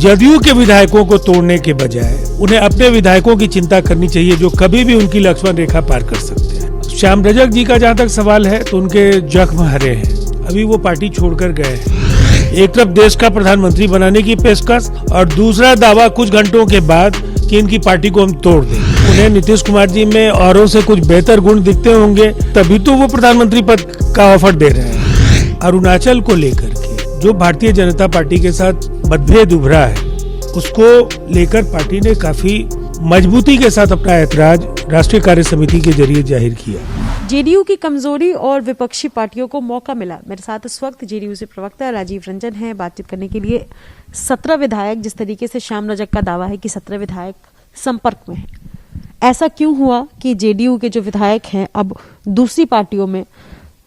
जदयू के विधायकों को तोड़ने के बजाय उन्हें अपने विधायकों की चिंता करनी चाहिए जो कभी भी उनकी लक्ष्मण रेखा पार कर सकते हैं। श्याम रजक जी का जहाँ तक सवाल है तो उनके जख्म हरे हैं, अभी वो पार्टी छोड़कर गए हैं। एक तरफ देश का प्रधानमंत्री बनाने की पेशकश और दूसरा दावा कुछ घंटों के बाद कि इनकी पार्टी को हम तोड़ दें। उन्हें नीतीश कुमार जी में औरों से कुछ बेहतर गुण दिखते होंगे, तभी तो वो प्रधानमंत्री पद का ऑफर दे रहे हैं। अरुणाचल को लेकर के जो भारतीय जनता पार्टी के साथ मतभेद उभरा है, उसको लेकर पार्टी ने काफी मजबूती के साथ अपना ऐतराज राष्ट्रीय कार्य समिति के जरिए जाहिर किया। जेडीयू की कमजोरी और विपक्षी पार्टियों को मौका मिला। मेरे साथ इस वक्त जेडीयू से प्रवक्ता राजीव रंजन हैं बातचीत करने के लिए। 17 विधायक, जिस तरीके से श्याम रजक का दावा है कि 17 विधायक संपर्क में हैं, ऐसा क्यों हुआ कि जेडीयू के जो विधायक हैं अब दूसरी पार्टियों में,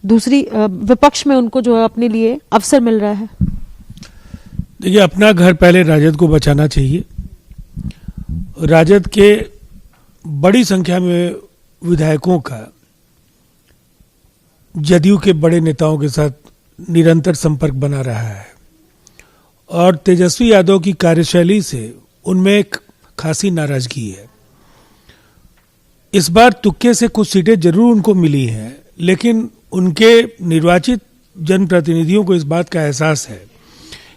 दूसरी विपक्ष में उनको जो है अपने लिए अवसर मिल रहा है? देखिए, अपना घर पहले राजद को बचाना चाहिए। राजद के बड़ी संख्या में विधायकों का जदयू के बड़े नेताओं के साथ निरंतर संपर्क बना रहा है और तेजस्वी यादव की कार्यशैली से उनमें एक खासी नाराजगी है। इस बार तुक्के से कुछ सीटें जरूर उनको मिली हैं, लेकिन उनके निर्वाचित जनप्रतिनिधियों को इस बात का एहसास है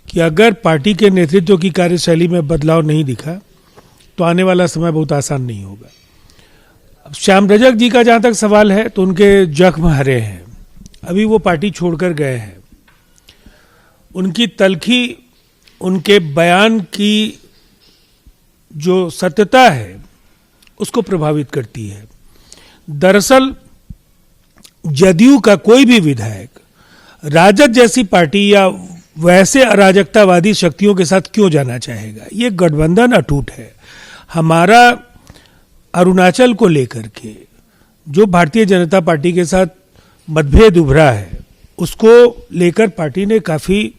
कि अगर पार्टी के नेतृत्व की कार्यशैली में बदलाव नहीं दिखा तो आने वाला समय बहुत आसान नहीं होगा। अब श्याम रजक जी का जहाँ तक सवाल है तो उनके जख्म हरे हैं, अभी वो पार्टी छोड़कर गए हैं। उनकी तलखी, उनके बयान की जो सत्यता है उसको प्रभावित करती है। दरअसल जदयू का कोई भी विधायक राजद जैसी पार्टी या वैसे अराजकतावादी शक्तियों के साथ क्यों जाना चाहेगा? ये गठबंधन अटूट है। हमारा अरुणाचल को लेकर के जो भारतीय जनता पार्टी के साथ मतभेद उभरा है, उसको लेकर पार्टी ने काफी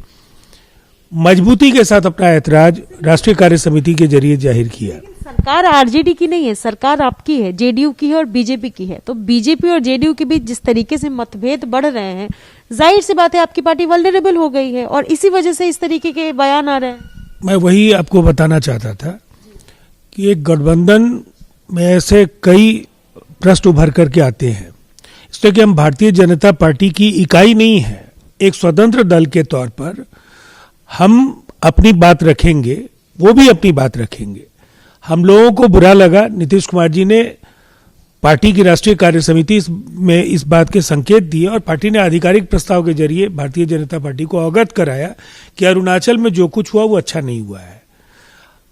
मजबूती के साथ अपना ऐतराज राष्ट्रीय कार्य समिति के जरिए जाहिर किया। सरकार आरजेडी की नहीं है, सरकार आपकी है, जेडीयू की है और बीजेपी की है। तो बीजेपी और जेडीयू के बीच जिस तरीके से मतभेद बढ़ रहे हैं, जाहिर सी बात है आपकी पार्टी वल्नरेबल हो गई है और इसी वजह से इस तरीके के बयान आ रहे हैं। मैं वही आपको बताना चाहता था कि एक गठबंधन में ऐसे कई प्रश्न उभर करके आते हैं, इसलिए कि हम भारतीय जनता पार्टी की इकाई नहीं है। एक स्वतंत्र दल के तौर पर हम अपनी बात रखेंगे, वो भी अपनी बात रखेंगे। हम लोगों को बुरा लगा, नीतीश कुमार जी ने पार्टी की राष्ट्रीय कार्य समिति में इस बात के संकेत दिए और पार्टी ने आधिकारिक प्रस्ताव के जरिए भारतीय जनता पार्टी को अवगत कराया कि अरुणाचल में जो कुछ हुआ वो अच्छा नहीं हुआ है।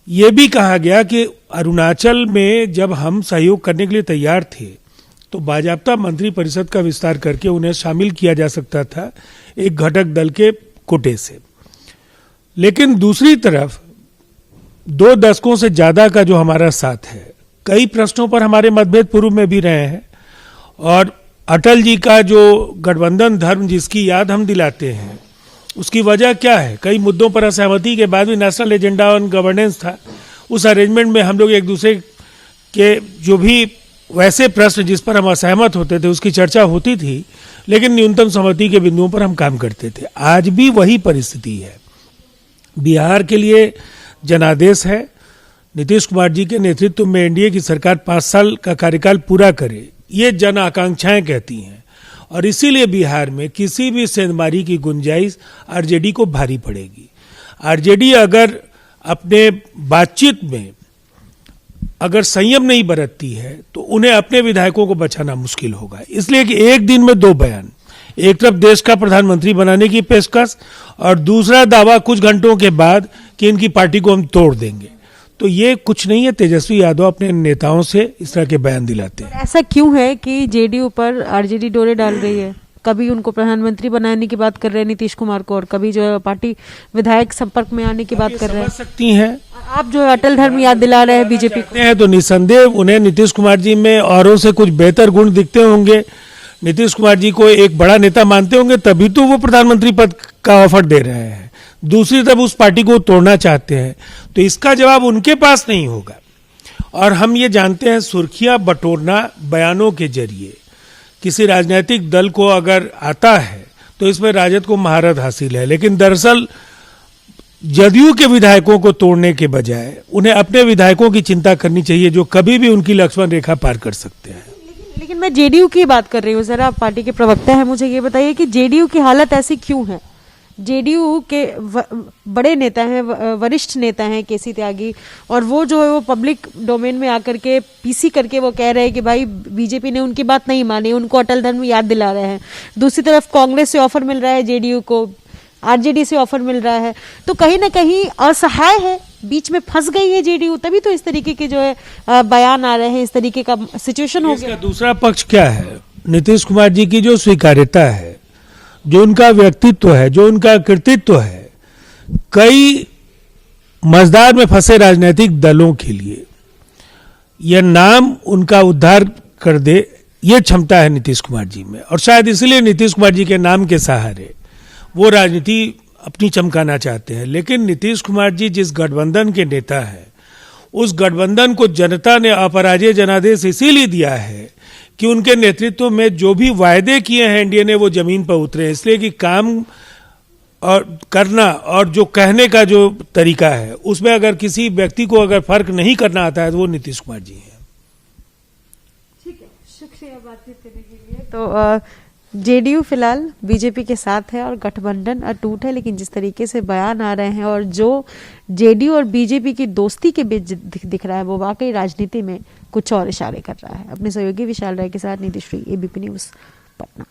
ये भी कहा गया कि अरुणाचल में जब हम सहयोग करने के लिए तैयार थे तो बाजाप्ता मंत्री परिषद का विस्तार करके उन्हें शामिल किया जा सकता था एक घटक दल के कोटे से। लेकिन दूसरी तरफ 2 दशकों से ज्यादा का जो हमारा साथ है, कई प्रश्नों पर हमारे मतभेद पूर्व में भी रहे हैं और अटल जी का जो गठबंधन धर्म जिसकी याद हम दिलाते हैं, उसकी वजह क्या है? कई मुद्दों पर असहमति के बाद भी नेशनल एजेंडा ऑन गवर्नेंस था। उस अरेंजमेंट में हम लोग एक दूसरे के जो भी वैसे प्रश्न जिस पर हम असहमत होते थे उसकी चर्चा होती थी, लेकिन न्यूनतम सहमति के बिंदुओं पर हम काम करते थे। आज भी वही परिस्थिति है। बिहार के लिए जनादेश है, नीतीश कुमार जी के नेतृत्व में एनडीए की सरकार 5 साल का कार्यकाल पूरा करे, ये जन आकांक्षाएं कहती हैं और इसीलिए बिहार में किसी भी सेंधमारी की गुंजाइश आरजेडी को भारी पड़ेगी। आरजेडी अगर अपने बातचीत में अगर संयम नहीं बरतती है तो उन्हें अपने विधायकों को बचाना मुश्किल होगा। इसलिए कि एक दिन में 2 बयान, एक तरफ देश का प्रधानमंत्री बनाने की पेशकश और दूसरा दावा कुछ घंटों के बाद कि इनकी पार्टी को हम तोड़ देंगे, तो ये कुछ नहीं है। तेजस्वी यादव अपने नेताओं से इस तरह के बयान दिलाते हैं। ऐसा क्यों है कि जेडीयू पर आरजेडी डोरे डाल रही है? कभी उनको प्रधानमंत्री बनाने की बात कर रहे हैं नीतीश कुमार को और कभी जो है पार्टी विधायक संपर्क में आने की बात कर रहे हैं। समझ सकती हैं आप जो है अटल धर्म याद दिला रहे हैं बीजेपी को हैं, तो निसंदेह उन्हें नीतीश कुमार जी में औरों से कुछ बेहतर गुण दिखते होंगे। नीतीश कुमार जी को एक बड़ा नेता मानते होंगे, तभी तो वो प्रधानमंत्री पद का ऑफर दे रहे हैं। दूसरी तरफ उस पार्टी को तोड़ना चाहते हैं, तो इसका जवाब उनके पास नहीं होगा। और हम ये जानते हैं, सुर्खियां बटोरना बयानों के जरिए किसी राजनीतिक दल को अगर आता है तो इसमें राजद को महारत हासिल है, लेकिन दरअसल जदयू के विधायकों को तोड़ने के बजाय उन्हें अपने विधायकों की चिंता करनी चाहिए जो कभी भी उनकी लक्ष्मण रेखा पार कर सकते हैं। लेकिन मैं जेडीयू की बात कर रही हूँ, जरा आप पार्टी के प्रवक्ता हैं, मुझे ये बताइए कि जेडीयू की हालत ऐसी क्यों है? जेडीयू के बड़े नेता हैं, वरिष्ठ नेता हैं केसी त्यागी, और वो जो है वो पब्लिक डोमेन में आकर के पीसी करके वो कह रहे हैं कि भाई बीजेपी ने उनकी बात नहीं मानी, उनको अटल धर्म याद दिला रहे हैं। दूसरी तरफ कांग्रेस से ऑफर मिल रहा है जेडीयू को, आरजेडी से ऑफर मिल रहा है, तो कहीं ना कहीं असहाय है, बीच में फंस गई है जेडीयू, तभी तो इस तरीके के जो है बयान आ रहे हैं, इस तरीके का सिचुएशन हो गया। दूसरा पक्ष क्या है? नीतीश कुमार जी की जो स्वीकार्यता है, जो उनका व्यक्तित्व है, जो उनका कृतित्व है, कई मझधार में फंसे राजनीतिक दलों के लिए यह नाम उनका उद्धार कर दे, यह क्षमता है नीतीश कुमार जी में। और शायद इसलिए नीतीश कुमार जी के नाम के सहारे वो राजनीति अपनी चमकाना चाहते हैं। लेकिन नीतीश कुमार जी जिस गठबंधन के नेता हैं, उस गठबंधन को जनता ने अपराजय जनादेश इसीलिए दिया है कि उनके नेतृत्व में जो भी वायदे किए हैं एनडीए ने वो जमीन पर उतरे, इसलिए कि काम और करना और जो कहने का जो तरीका है उसमें अगर किसी व्यक्ति को अगर फर्क नहीं करना आता है तो वो नीतीश कुमार जी हैं। ठीक है, शुक्रिया बातचीत करने के लिए। तो जेडीयू फिलहाल बीजेपी के साथ है और गठबंधन अटूट है, लेकिन जिस तरीके से बयान आ रहे हैं और जो जेडीयू और बीजेपी की दोस्ती के बीच दिख रहा है वो वाकई राजनीति में कुछ और इशारे कर रहा है। अपने सहयोगी विशाल राय के साथ Nitishri, ABP news, Patna.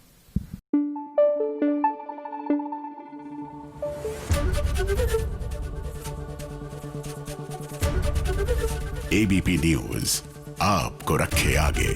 ABP news आपको रखे आगे।